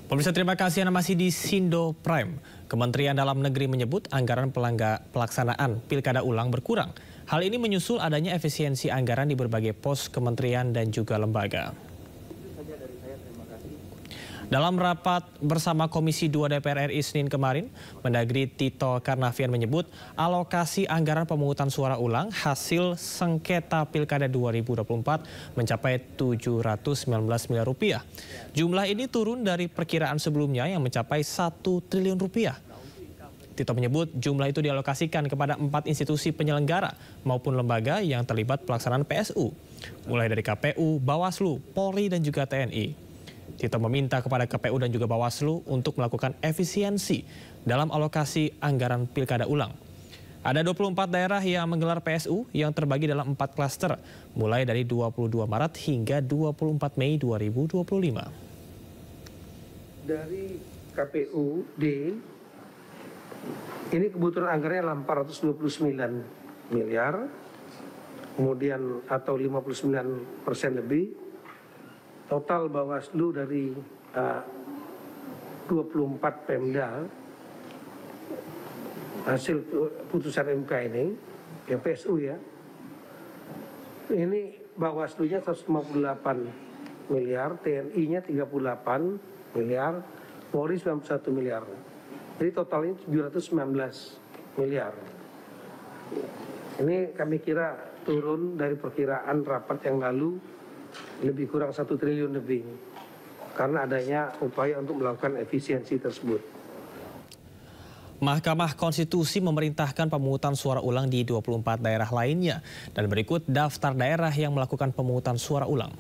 Pemirsa, terima kasih Anda masih di Sindo Prime. Kementerian Dalam Negeri menyebut anggaran pelaksanaan pilkada ulang berkurang. Hal ini menyusul adanya efisiensi anggaran di berbagai pos kementerian dan juga lembaga. Dalam rapat bersama Komisi 2 DPR RI Senin kemarin, Mendagri Tito Karnavian menyebut alokasi anggaran pemungutan suara ulang hasil sengketa Pilkada 2024 mencapai 719 miliar rupiah. Jumlah ini turun dari perkiraan sebelumnya yang mencapai 1 triliun rupiah. Tito menyebut jumlah itu dialokasikan kepada 4 institusi penyelenggara maupun lembaga yang terlibat pelaksanaan PSU, mulai dari KPU, Bawaslu, Polri, dan juga TNI. Tito meminta kepada KPU dan juga Bawaslu untuk melakukan efisiensi dalam alokasi anggaran pilkada ulang. Ada 24 daerah yang menggelar PSU yang terbagi dalam 4 klaster, mulai dari 22 Maret hingga 24 Mei 2025. Dari KPUD, ini kebutuhan anggarannya 429 miliar, kemudian atau 59% lebih. Total Bawaslu dari 24 Pemda hasil putusan MK ini, ya PSU ya, ini Bawaslu-nya 158 miliar, TNI-nya 38 miliar, Polri 91 miliar. Jadi totalnya 719 miliar. Ini kami kira turun dari perkiraan rapat yang lalu, lebih kurang 1 triliun lebih, karena adanya upaya untuk melakukan efisiensi tersebut. Mahkamah Konstitusi memerintahkan pemungutan suara ulang di 24 daerah lainnya, dan berikut daftar daerah yang melakukan pemungutan suara ulang.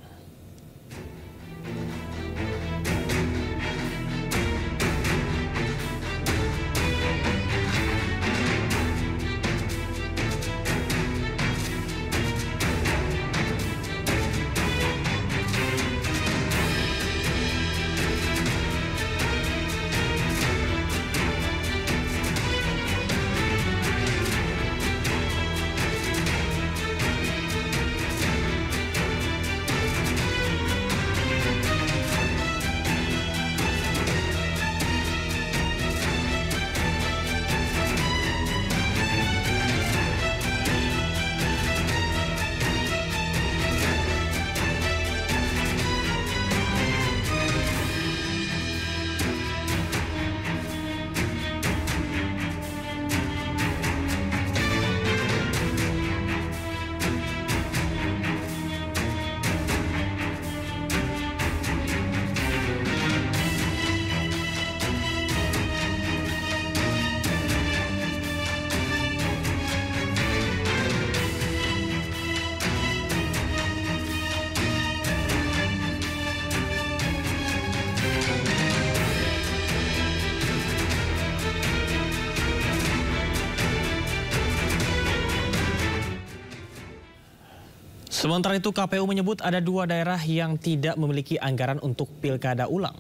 Sementara itu KPU menyebut ada 2 daerah yang tidak memiliki anggaran untuk pilkada ulang.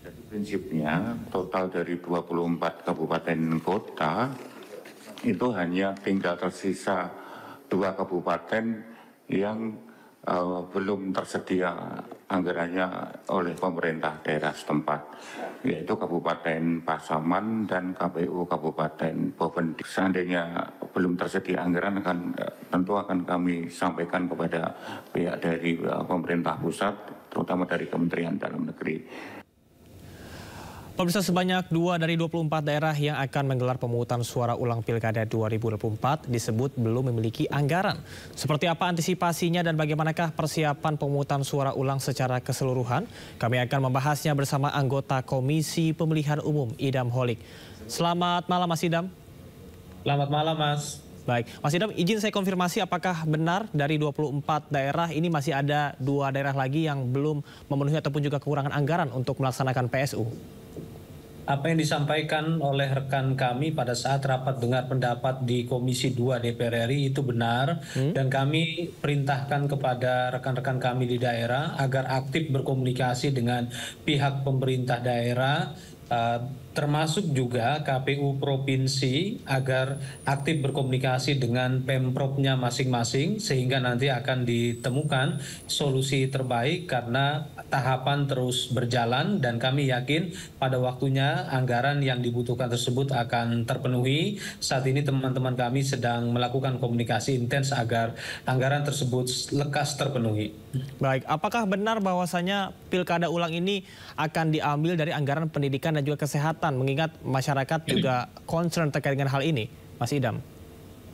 Jadi prinsipnya total dari 24 kabupaten kota itu hanya tinggal tersisa 2 kabupaten yang belum tersedia anggarannya oleh pemerintah daerah setempat, yaitu Kabupaten Pasaman dan KPU Kabupaten Boven. Seandainya belum tersedia anggaran tentu akan kami sampaikan kepada pihak dari pemerintah pusat, terutama dari Kementerian Dalam Negeri. Pemirsa, sebanyak 2 dari 24 daerah yang akan menggelar pemungutan suara ulang Pilkada 2024 disebut belum memiliki anggaran. Seperti apa antisipasinya dan bagaimanakah persiapan pemungutan suara ulang secara keseluruhan? Kami akan membahasnya bersama anggota Komisi Pemilihan Umum Idam Holik. Selamat malam Mas Idam. Selamat malam Mas. Baik, Mas Idam, izin saya konfirmasi apakah benar dari 24 daerah ini masih ada 2 daerah lagi yang belum memenuhi ataupun juga kekurangan anggaran untuk melaksanakan PSU? Apa yang disampaikan oleh rekan kami pada saat rapat dengar pendapat di Komisi 2 DPR RI itu benar, dan kami perintahkan kepada rekan-rekan kami di daerah agar aktif berkomunikasi dengan pihak pemerintah daerah termasuk juga KPU Provinsi agar aktif berkomunikasi dengan Pemprovnya masing-masing sehingga nanti akan ditemukan solusi terbaik karena tahapan terus berjalan dan kami yakin pada waktunya anggaran yang dibutuhkan tersebut akan terpenuhi. Saat ini teman-teman kami sedang melakukan komunikasi intens agar anggaran tersebut lekas terpenuhi. Baik, apakah benar bahwasanya pilkada ulang ini akan diambil dari anggaran pendidikan dan juga kesehatan, mengingat masyarakat juga concern terkait dengan hal ini, Mas Idam?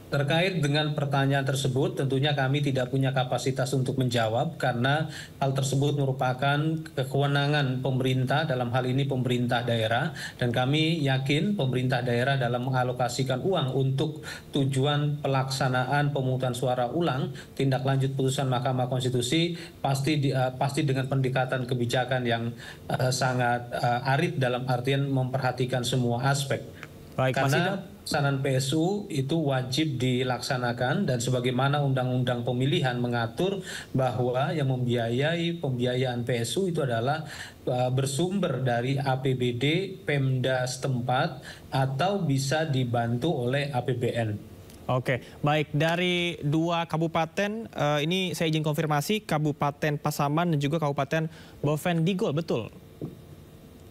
Terkait dengan pertanyaan tersebut, tentunya kami tidak punya kapasitas untuk menjawab karena hal tersebut merupakan kewenangan pemerintah, dalam hal ini pemerintah daerah, dan kami yakin pemerintah daerah dalam mengalokasikan uang untuk tujuan pelaksanaan pemungutan suara ulang, tindak lanjut putusan Mahkamah Konstitusi pasti dengan pendekatan kebijakan yang sangat arif dalam artian memperhatikan semua aspek. Baik, karena pelaksanaan PSU itu wajib dilaksanakan dan sebagaimana Undang-Undang Pemilihan mengatur bahwa yang membiayai pembiayaan PSU itu adalah bersumber dari APBD Pemda setempat atau bisa dibantu oleh APBN. Oke, baik, dari 2 kabupaten ini saya izin konfirmasi, Kabupaten Pasaman dan juga Kabupaten Bovendigul, betul?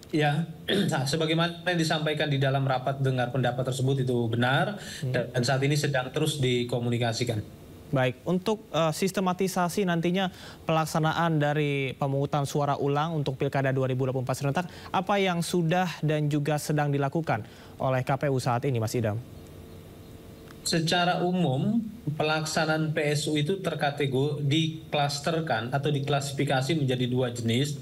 Ya, nah, sebagaimana yang disampaikan di dalam rapat dengar pendapat tersebut itu benar dan saat ini sedang terus dikomunikasikan. Baik, untuk sistematisasi nantinya pelaksanaan dari pemungutan suara ulang untuk Pilkada 2024 serentak, apa yang sudah dan juga sedang dilakukan oleh KPU saat ini, Mas Idam? Secara umum, pelaksanaan PSU itu diklasterkan atau diklasifikasi menjadi 2 jenis.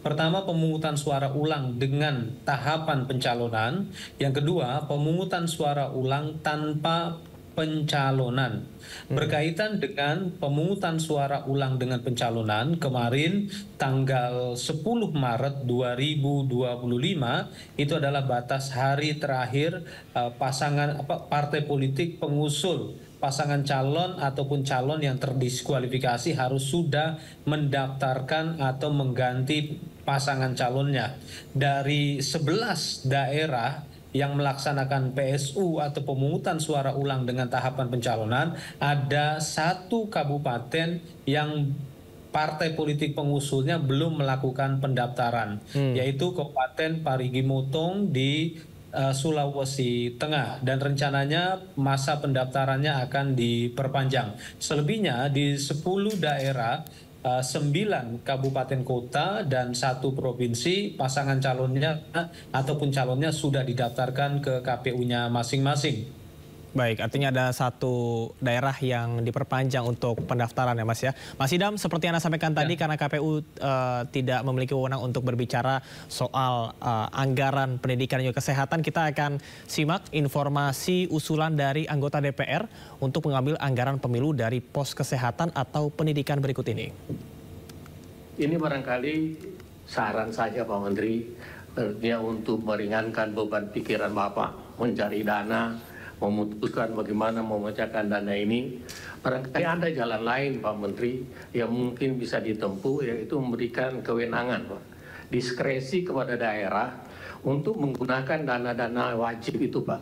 Pertama, pemungutan suara ulang dengan tahapan pencalonan. Yang kedua, pemungutan suara ulang tanpa pencalonan. Berkaitan dengan pemungutan suara ulang dengan pencalonan, kemarin tanggal 10 Maret 2025 itu adalah batas hari terakhir partai politik pengusul pasangan calon ataupun calon yang terdiskualifikasi harus sudah mendaftarkan atau mengganti pasangan calonnya. Dari 11 daerah yang melaksanakan PSU atau pemungutan suara ulang dengan tahapan pencalonan, ada 1 kabupaten yang partai politik pengusulnya belum melakukan pendaftaran, yaitu Kabupaten Parigi Motong di Sulawesi Tengah, dan rencananya masa pendaftarannya akan diperpanjang. Selebihnya di 10 daerah, 9 kabupaten kota dan 1 provinsi, pasangan calonnya ataupun calonnya sudah didaftarkan ke KPU-nya masing-masing. Baik, artinya ada 1 daerah yang diperpanjang untuk pendaftaran ya Mas ya. Mas Idam, seperti yang Anda sampaikan tadi, karena KPU tidak memiliki wewenang untuk berbicara soal anggaran pendidikan dan juga kesehatan, kita akan simak informasi usulan dari anggota DPR untuk mengambil anggaran pemilu dari pos kesehatan atau pendidikan berikut ini. Ini barangkali saran saja Pak Menteri, artinya untuk meringankan beban pikiran Bapak mencari dana, memutuskan bagaimana memecahkan dana ini. Barangkali ada jalan lain Pak Menteri yang mungkin bisa ditempuh, yaitu memberikan kewenangan Pak, diskresi kepada daerah untuk menggunakan dana-dana wajib itu Pak.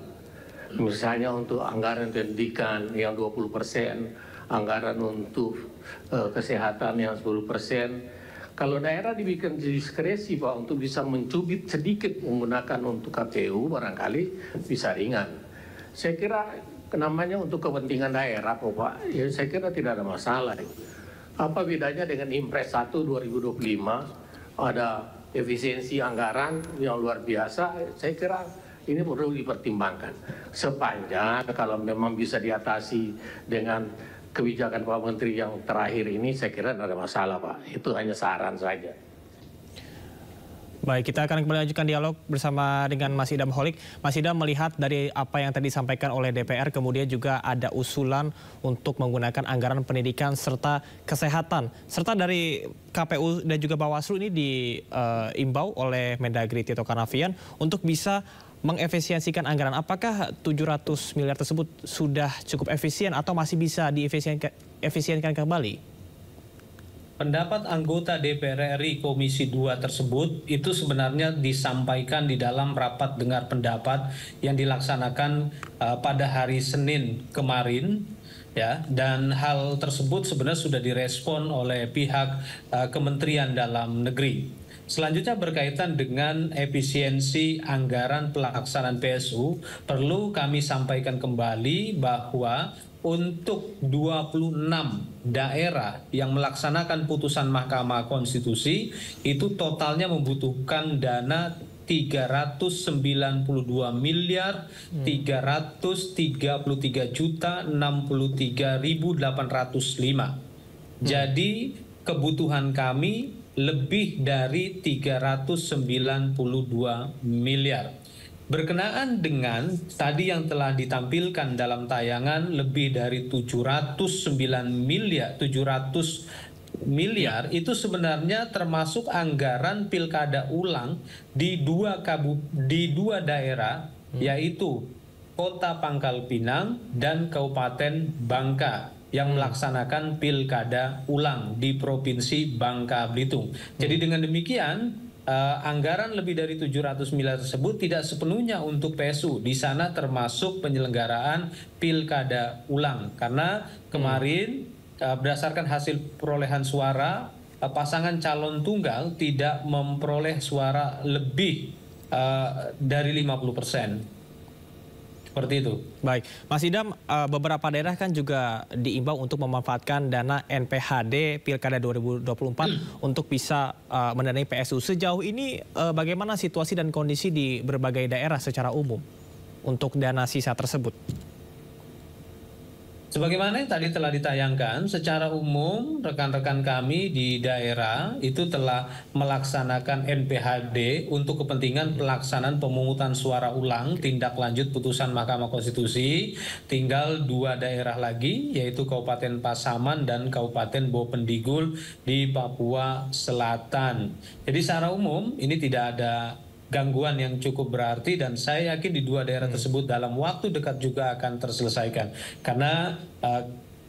Misalnya untuk anggaran pendidikan yang 20%, anggaran untuk kesehatan yang 10%. Kalau daerah dibikin diskresi Pak untuk bisa mencubit sedikit menggunakan untuk KPU, barangkali bisa ringan. Saya kira namanya untuk kepentingan daerah Pak, ya saya kira tidak ada masalah. Apa bedanya dengan Impres 1 2025, ada efisiensi anggaran yang luar biasa, saya kira ini perlu dipertimbangkan. Sepanjang kalau memang bisa diatasi dengan kebijakan Pak Menteri yang terakhir ini, saya kira tidak ada masalah Pak. Itu hanya saran saja. Baik, kita akan kembali lanjutkan dialog bersama dengan Mas Idam Holik. Mas Idam, melihat dari apa yang tadi disampaikan oleh DPR, kemudian juga ada usulan untuk menggunakan anggaran pendidikan serta kesehatan. Serta dari KPU dan juga Bawaslu ini diimbau oleh Mendagri Tito Karnavian untuk bisa mengefisiensikan anggaran. Apakah 700 miliar tersebut sudah cukup efisien atau masih bisa diefisienkan kembali? pendapat anggota DPR RI Komisi 2 tersebut itu sebenarnya disampaikan di dalam rapat dengar pendapat yang dilaksanakan pada hari Senin kemarin, ya, dan hal tersebut sebenarnya sudah direspon oleh pihak Kementerian Dalam Negeri. Selanjutnya berkaitan dengan efisiensi anggaran pelaksanaan PSU, perlu kami sampaikan kembali bahwa untuk 26 daerah yang melaksanakan putusan Mahkamah Konstitusi itu totalnya membutuhkan dana 392 miliar 333 juta 63.805. Jadi kebutuhan kami lebih dari 392 miliar. Berkenaan dengan tadi yang telah ditampilkan dalam tayangan lebih dari 700 miliar itu sebenarnya termasuk anggaran pilkada ulang di dua daerah, yaitu Kota Pangkal Pinang dan Kabupaten Bangka yang melaksanakan pilkada ulang di Provinsi Bangka Belitung. Jadi dengan demikian anggaran lebih dari 700 miliar tersebut tidak sepenuhnya untuk PSU. Di sana termasuk penyelenggaraan pilkada ulang. Karena kemarin berdasarkan hasil perolehan suara, pasangan calon tunggal tidak memperoleh suara lebih dari 50%. Seperti itu. Baik, Mas Idam, beberapa daerah kan juga diimbau untuk memanfaatkan dana NPHD Pilkada 2024 untuk bisa mendanai PSU. Sejauh ini bagaimana situasi dan kondisi di berbagai daerah secara umum untuk dana sisa tersebut? Sebagaimana yang tadi telah ditayangkan, secara umum rekan-rekan kami di daerah itu telah melaksanakan NPHD untuk kepentingan pelaksanaan pemungutan suara ulang tindak lanjut putusan Mahkamah Konstitusi. Tinggal 2 daerah lagi, yaitu Kabupaten Pasaman dan Kabupaten Bovendigul di Papua Selatan. Jadi secara umum ini tidak ada gangguan yang cukup berarti, dan saya yakin di 2 daerah tersebut dalam waktu dekat juga akan terselesaikan karena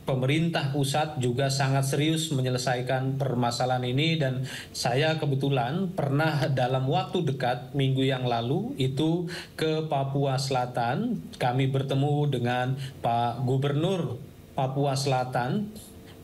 pemerintah pusat juga sangat serius menyelesaikan permasalahan ini. Dan saya kebetulan pernah dalam waktu dekat minggu yang lalu itu ke Papua Selatan, kami bertemu dengan Pak Gubernur Papua Selatan.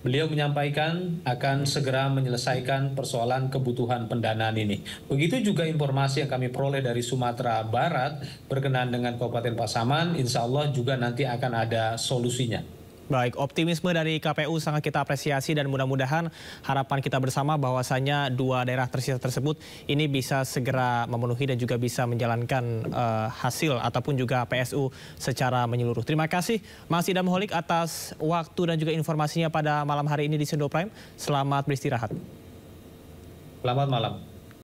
Beliau menyampaikan akan segera menyelesaikan persoalan kebutuhan pendanaan ini. Begitu juga informasi yang kami peroleh dari Sumatera Barat berkenaan dengan Kabupaten Pasaman, insya Allah juga nanti akan ada solusinya. Baik, optimisme dari KPU sangat kita apresiasi dan mudah-mudahan harapan kita bersama bahwasanya 2 daerah tersisa tersebut ini bisa segera memenuhi dan juga bisa menjalankan hasil ataupun juga PSU secara menyeluruh. Terima kasih Mas Idam Holik atas waktu dan juga informasinya pada malam hari ini di Sendo Prime. Selamat beristirahat. Selamat malam.